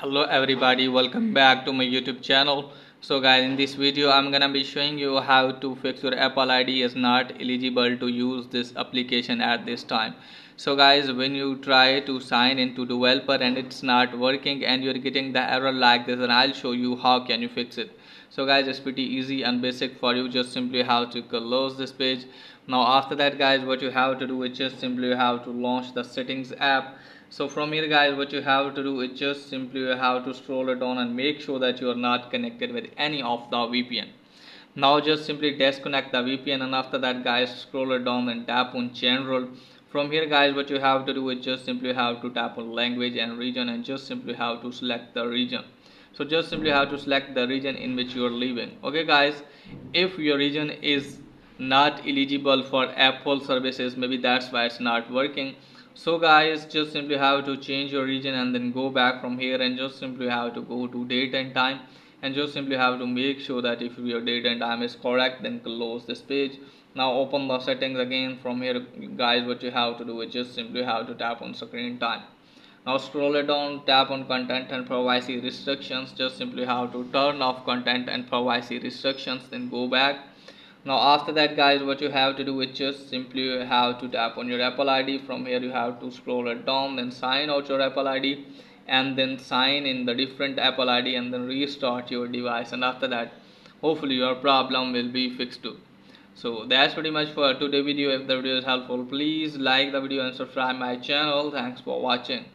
Hello everybody, welcome back to my YouTube channel. So guys, in this video I'm gonna be showing you how to fix your Apple ID is not eligible to use this application at this time. So guys, when you try to sign into developer and it's not working and you're getting the error like this, and I'll show you how can you fix it. So guys, it's pretty easy and basic for you. Just simply have to close this page. Now after that guys, what you have to do is just simply have to launch the settings app. So from here guys, what you have to do is just simply you have to scroll it down and make sure that you are not connected with any of the VPN. Now just simply disconnect the VPN, and after that guys, scroll it down and tap on general. From here guys, what you have to do is just simply have to tap on language and region, and just simply have to select the region. So just simply have to select the region in which you are living. Okay guys, if your region is not eligible for Apple services, maybe that's why it's not working. So guys, just simply have to change your region and then go back from here, and just simply have to go to date and time, and just simply have to make sure that if your date and time is correct, then close this page. Now open the settings again. From here guys, what you have to do is just simply have to tap on screen time. Now scroll it down, tap on content and privacy restrictions. Just simply have to turn off content and privacy restrictions, then go back. Now after that guys, what you have to do is just simply have to tap on your Apple ID. From here you have to scroll it down, then sign out your Apple ID, and then sign in the different Apple ID, and then restart your device, and after that hopefully your problem will be fixed too. So that's pretty much for today's video. If the video is helpful, please like the video and subscribe my channel. Thanks for watching.